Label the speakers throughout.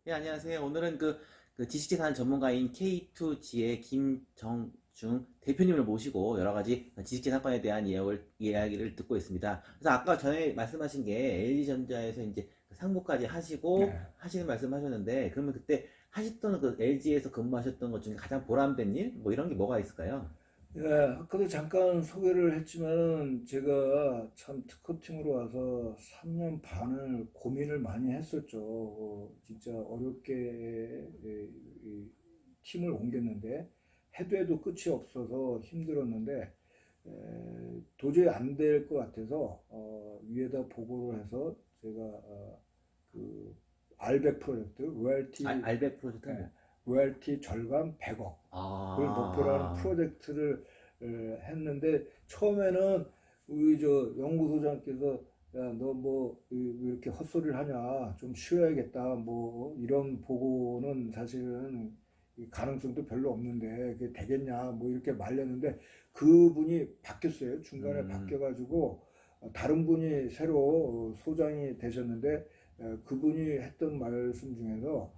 Speaker 1: 예, 안녕하세요. 오늘은 그 지식재산 전문가인 K2G의 김정중 대표님을 모시고 여러 가지 지식재산권에 대한 이야기를 듣고 있습니다. 그래서 아까 전에 말씀하신 게 LG전자에서 이제 그 상무까지 하시고
Speaker 2: 네.
Speaker 1: 하시는 말씀하셨는데, 그러면 그때 하셨던 그 LG에서 근무하셨던 것 중에 가장 보람된 일? 뭐 이런 게 뭐가 있을까요?
Speaker 2: 예, 아까도 잠깐 소개를 했지만은 제가 참 특허팀으로 와서 3년 반을 고민을 많이 했었죠. 진짜 어렵게 이 팀을 옮겼는데 해도 끝이 없어서 힘들었는데 도저히 안 될 것 같아서 위에다 보고를 해서 제가 그 알백 프로젝트
Speaker 1: 알백 프로젝트는
Speaker 2: 예,
Speaker 1: 뭐?
Speaker 2: 로열티 절감 100억 을 목표로 하는
Speaker 1: 아,
Speaker 2: 프로젝트를 했는데 처음에는 우리 저 연구소장께서 야 너 뭐 이렇게 헛소리를 하냐 좀 쉬어야겠다 뭐 이런 보고는 사실은 이 가능성도 별로 없는데 그게 되겠냐 뭐 이렇게 말렸는데 그분이 바뀌었어요. 중간에
Speaker 1: 음,
Speaker 2: 바뀌어가지고 다른 분이 새로 소장이 되셨는데 그분이 했던 말씀 중에서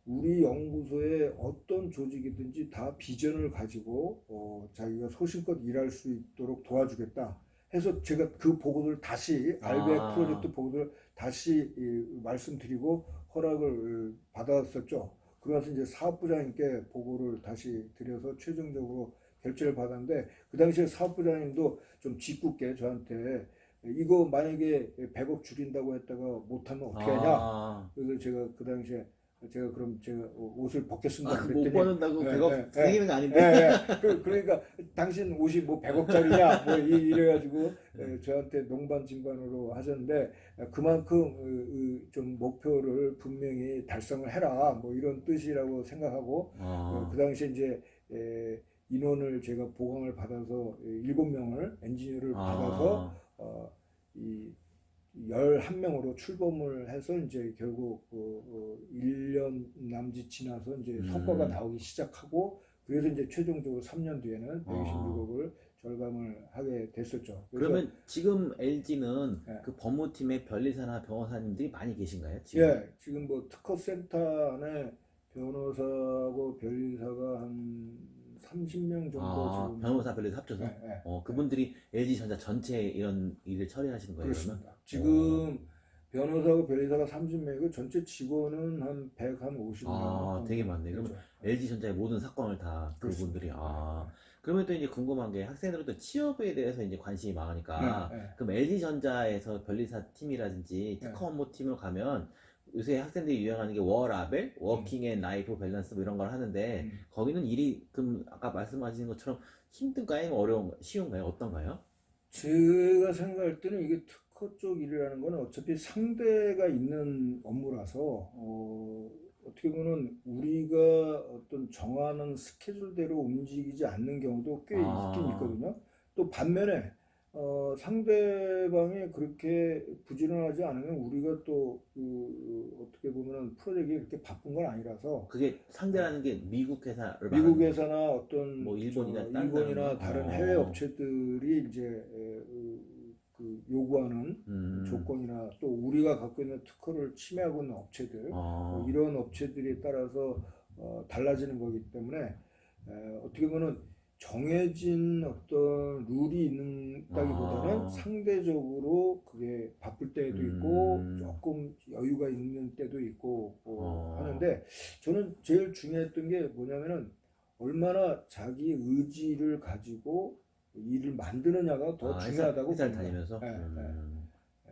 Speaker 2: 우리 연구소에 어떤 조직이든지 다 비전을 가지고 자기가 소신껏 일할 수 있도록 도와주겠다 해서 제가 그 보고를 다시 알백
Speaker 1: 아,
Speaker 2: 프로젝트 보고를 다시 말씀드리고 허락을 받았었죠. 그래서 이제 사업부장님께 보고를 다시 드려서 최종적으로 결재를 받았는데 그 당시에 사업부장님도 좀 짓궂게 저한테 이거 만약에 100억 줄인다고 했다가 못하면 어떻게 하냐.
Speaker 1: 아.
Speaker 2: 그래서 제가 그 당시에 제가 그럼 제가 옷을 벗겠습니다.
Speaker 1: 못
Speaker 2: 그랬더니
Speaker 1: 버는다고
Speaker 2: 예,
Speaker 1: 100억
Speaker 2: 예, 예,
Speaker 1: 생기는 거
Speaker 2: 예,
Speaker 1: 아닌데.
Speaker 2: 예. 그러니까 당신 옷이 뭐 100억짜리냐 뭐 이래가지고 저한테 농반진반으로 하셨는데 그만큼 좀 목표를 분명히 달성을 해라 뭐 이런 뜻이라고 생각하고 그
Speaker 1: 어,
Speaker 2: 당시에 이제 인원을 제가 보강을 받아서 7명을 엔지니어를 받아서
Speaker 1: 어,
Speaker 2: 이 11명으로 출범을 해서 이제 결국 1년 남짓 지나서 이제 성과가
Speaker 1: 음,
Speaker 2: 나오기 시작하고 그래서 이제 최종적으로 3년 뒤에는
Speaker 1: 어.
Speaker 2: 126억을 절감을 하게 됐었죠. 그래서
Speaker 1: 그러면 지금 LG는
Speaker 2: 예,
Speaker 1: 그 법무팀에 변리사나 변호사님들이 많이 계신가요? 지금?
Speaker 2: 예, 지금 뭐 특허센터 안에 변호사하고 변리사가 한 30명 정도
Speaker 1: 아,
Speaker 2: 지금
Speaker 1: 변호사 변리사
Speaker 2: 예,
Speaker 1: 합쳐서?
Speaker 2: 예, 예.
Speaker 1: 그분들이 LG전자 전체 이런 일을 처리하시는 거예요, 그러면?
Speaker 2: 그렇습니다.
Speaker 1: 어,
Speaker 2: 지금 변호사하고 변리사가 30명이고 전체 직원은 한 150명
Speaker 1: 아, 되게
Speaker 2: 정도
Speaker 1: 많네. 그러면
Speaker 2: 되죠.
Speaker 1: LG전자의 모든 사건을 다
Speaker 2: 그렇습니다.
Speaker 1: 그분들이,
Speaker 2: 네,
Speaker 1: 아. 그러면 또 이제 궁금한 게 학생들은 취업에 대해서 이제 관심이
Speaker 2: 네,
Speaker 1: 많으니까,
Speaker 2: 네,
Speaker 1: 그럼 LG전자에서 변리사 팀이라든지
Speaker 2: 네.
Speaker 1: 특허 업무 팀을 가면 요새 학생들이 유행하는 게 워라벨,
Speaker 2: 음,
Speaker 1: 워킹 앤 라이프 밸런스 뭐 이런 걸 하는데,
Speaker 2: 음.
Speaker 1: 거기는 일이, 그럼 아까 말씀하신 것처럼 힘든가요? 아니면 쉬운가요? 어떤가요?
Speaker 2: 제가 생각할 때는 이게 특허 쪽 일이라는 거는 어차피 상대가 있는 업무라서 어떻게 보면 우리가 어떤 정하는 스케줄대로 움직이지 않는 경우도 꽤 있긴
Speaker 1: 아,
Speaker 2: 있거든요. 또 반면에 상대방이 그렇게 부지런하지 않으면 우리가 또 어떻게 보면 프로젝트가 그렇게 바쁜 건 아니라서
Speaker 1: 그게 상대라는 게 미국 회사를 말하는
Speaker 2: 미국
Speaker 1: 거,
Speaker 2: 회사나 어떤
Speaker 1: 뭐 일본이나 다른 나라인가?
Speaker 2: 일본이나 다른 해외 업체들이 이제 그 요구하는
Speaker 1: 음,
Speaker 2: 조건이나 또 우리가 갖고 있는 특허를 침해하고 있는 업체들 뭐
Speaker 1: 어,
Speaker 2: 이런 업체들에 따라서 달라지는 거기 때문에 어떻게 보면 정해진 어떤 룰이 있다기보다는
Speaker 1: 아,
Speaker 2: 상대적으로 그게 바쁠 때도 있고
Speaker 1: 음,
Speaker 2: 조금 여유가 있는 때도 있고
Speaker 1: 어,
Speaker 2: 하는데 저는 제일 중요했던 게 뭐냐면은 얼마나 자기 의지를 가지고 일을 만드느냐가 더 중요하다고
Speaker 1: 회사를
Speaker 2: 봅니다.
Speaker 1: 다니면서,
Speaker 2: 예, 예.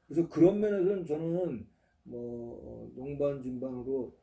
Speaker 2: 그래서 그런 면에서는 저는 뭐 농반진반으로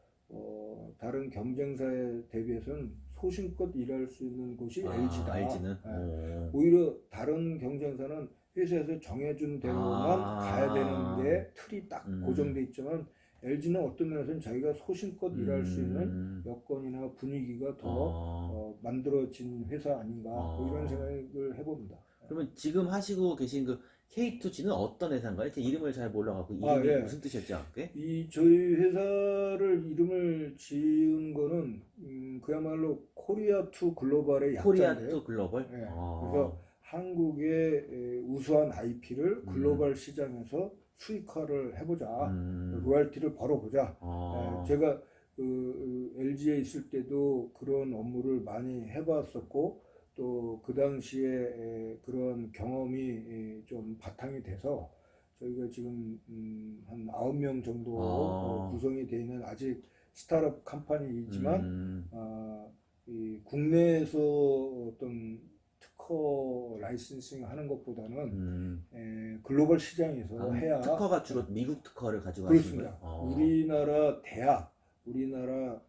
Speaker 2: 다른 경쟁사에 대비해서는 소신껏 일할 수 있는 곳이
Speaker 1: 아,
Speaker 2: LG다.
Speaker 1: LG는,
Speaker 2: 오히려 다른 경쟁사는 회사에서 정해준 대로만 가야 되는
Speaker 1: 아,
Speaker 2: 게 틀이 딱
Speaker 1: 음,
Speaker 2: 고정돼 있지만 LG는 어떤 면에서는 자기가 소신껏 일할 수 있는
Speaker 1: 음,
Speaker 2: 여건이나 분위기가 더
Speaker 1: 어,
Speaker 2: 만들어진 회사 아닌가 뭐 이런
Speaker 1: 어.
Speaker 2: 생각을 해봅니다.
Speaker 1: 그러면 지금 하시고 계신 그 K2G는 어떤 회사인가요? 제 이름을 잘 몰라갖고
Speaker 2: 아,
Speaker 1: 이름이
Speaker 2: 예.
Speaker 1: 무슨 뜻이었죠, 그게?
Speaker 2: 이 저희 회사를 이름을 지은 거는 그야말로 코리아 투 글로벌의
Speaker 1: 코리아
Speaker 2: 약자인데요.
Speaker 1: 투 글로벌?
Speaker 2: 예, 그래서 한국의 우수한 IP를
Speaker 1: 음,
Speaker 2: 글로벌 시장에서 수익화를 해보자,
Speaker 1: 음,
Speaker 2: 로열티를 벌어보자. 제가 LG에 있을 때도 그런 업무를 많이 해봤었고 또 그 당시에 그런 경험이 좀 바탕이 돼서 저희가 지금 한 9명 정도 구성이 되어 있는 아직 스타트업 컴퍼니이지만 이 국내에서 어떤 특허 라이센싱 하는 것보다는 글로벌 시장에서 해야
Speaker 1: 특허가 주로 미국 특허를 가지고 하시는
Speaker 2: 그렇습니다.
Speaker 1: 거예요?
Speaker 2: 우리나라 대학, 우리나라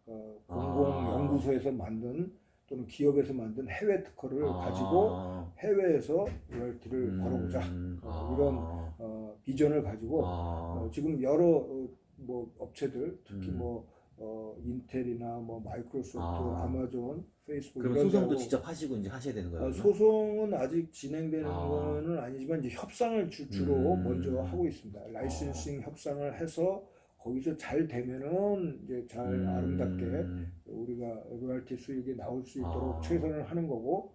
Speaker 2: 공공연구소에서 만든 또는 기업에서 만든 해외 특허를 가지고 해외에서 로열티를 벌어보자 이런 비전을 가지고 지금 여러 뭐 업체들 특히 뭐 인텔이나 뭐 마이크로소프트, 아마존, 페이스북
Speaker 1: 그럼
Speaker 2: 이런
Speaker 1: 소송도
Speaker 2: 데하고
Speaker 1: 직접 하시고 이제 하셔야 되는 거예요?
Speaker 2: 소송은 아직 진행되는 거는 아니지만 이제 협상을 주로 먼저 하고 있습니다. 라이센싱 협상을 해서 거기서 잘 되면은 이제 잘 아름답게 우리가 로열티 수익이 나올 수 있도록 최선을 하는 거고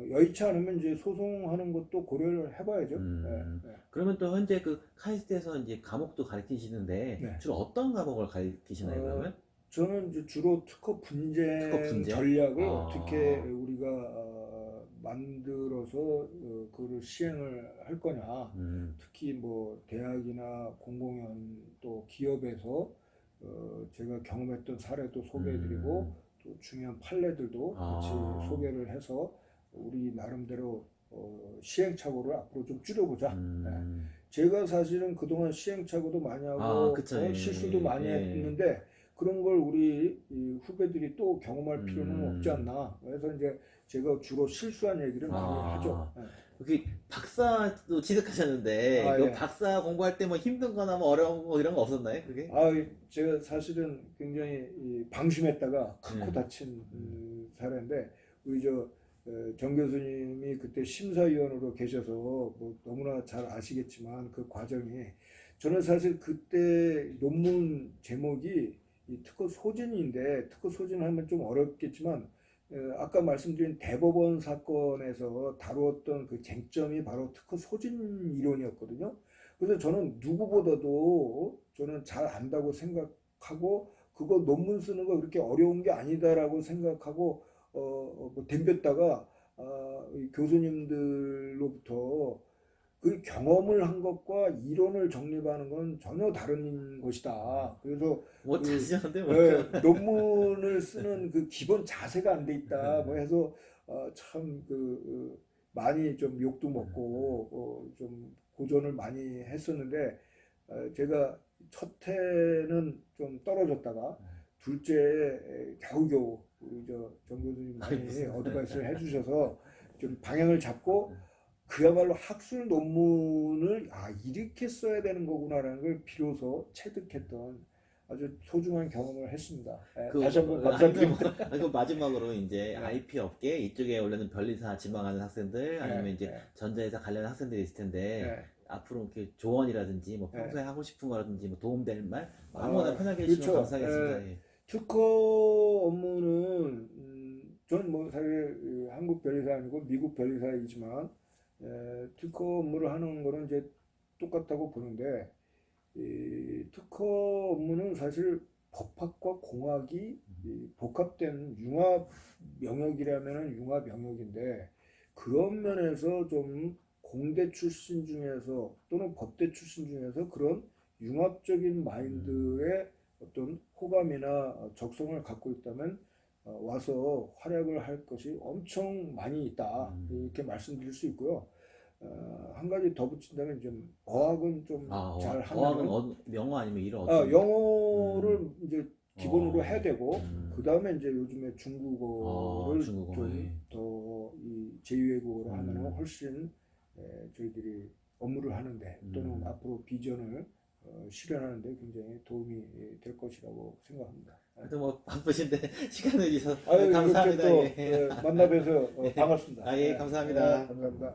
Speaker 2: 여의치 않으면 이제 소송하는 것도 고려를 해봐야죠. 네.
Speaker 1: 그러면 또 현재 그 카이스트에서 이제 과목도 가르치시는데
Speaker 2: 네.
Speaker 1: 주로 어떤 과목을 가르치시나요, 그러면?
Speaker 2: 저는 이제 주로 특허 분쟁 전략을 어떻게 우리가 만들어서 그걸 시행을 할 거냐. 특히 뭐 대학이나 공공연 또 기업에서 제가 경험했던 사례도 소개해드리고 또 중요한 판례들도 같이 소개를 해서 우리 나름대로 시행착오를 앞으로 좀 줄여보자. 네. 제가 사실은 그동안 시행착오도 많이 하고 실수도 많이 했는데 그런 걸 우리 후배들이 또 경험할 필요는 없지 않나. 그래서 이제 제가 주로 실수한 얘기를 많이 하죠.
Speaker 1: 여기 박사도 취득하셨는데 그
Speaker 2: 예.
Speaker 1: 박사 공부할 때 뭐 힘든거나 뭐 어려운 거 이런 거 없었나요, 그게?
Speaker 2: 제가 사실은 굉장히 방심했다가 크고 다친 사례인데 우리 정 교수님이 그때 심사위원으로 계셔서 뭐 너무나 잘 아시겠지만 그 과정이 저는 사실 그때 논문 제목이 이 특허 소진인데 특허 소진하면 좀 어렵겠지만 아까 말씀드린 대법원 사건에서 다루었던 그 쟁점이 바로 특허 소진 이론이었거든요. 그래서 저는 누구보다도 저는 잘 안다고 생각하고 그거 논문 쓰는 거 그렇게 어려운 게 아니다라고 생각하고 뭐 덤볐다가 교수님들로부터 그 경험을 한 것과 이론을 정립하는 건 전혀 다른 것이다. 그래서
Speaker 1: 뭐 자시는데 뭐
Speaker 2: 논문을 쓰는 그 기본 자세가 안 돼 있다. 뭐 해서 참 많이 좀 욕도 먹고 좀 고전을 많이 했었는데 제가 첫 해는 좀 떨어졌다가 둘째에 겨우겨우 우리 정 교수님 많이 어드바이스를 해주셔서 좀 방향을 잡고 그야말로 학술 논문을 이렇게 써야 되는 거구나라는 걸 비로소 체득했던 아주 소중한 경험을 했습니다. 다시 한번 감사드립니다.
Speaker 1: 그 마지막으로 이제 IP 업계 이쪽에 원래는 변리사 지망하는 학생들 아니면 이제 전자회사 관련 학생들이 있을 텐데 앞으로 이렇게 조언이라든지 뭐 평소에 하고 싶은 거라든지 뭐 도움될 말 아무거나 편하게 해주시면 감사하겠습니다.
Speaker 2: 특허 업무는 저는 뭐 사실 한국 변리사 아니고 미국 변리사이지만 특허 업무를 하는 거는 이제 똑같다고 보는데 이 특허 업무는 사실 법학과 공학이 복합된 융합 영역이라면 융합 영역인데 그런 면에서 좀 공대 출신 중에서 또는 법대 출신 중에서 그런 융합적인 마인드의 어떤 호감이나 적성을 갖고 있다면 와서 활약을 할 것이 엄청 많이 있다 이렇게 말씀드릴 수 있고요. 한 가지 더 붙인다면 좀 어학은 좀 잘 하면
Speaker 1: 어학은 영어 아니면 일어
Speaker 2: 영어를 이제 기본으로 해야 되고 그 다음에 이제 요즘에 중국어를 좀 더 이 제2외국어로 하면 훨씬 저희들이 업무를 하는데 또는 앞으로 비전을 실현하는데 굉장히 도움이 될 것이라고 생각합니다.
Speaker 1: 하여튼 뭐 바쁘신데 시간을 주셔서
Speaker 2: 아유,
Speaker 1: 감사합니다.
Speaker 2: 이렇게 또 만나 뵈서 반갑습니다.
Speaker 1: 예, 감사합니다.
Speaker 2: 감사합니다.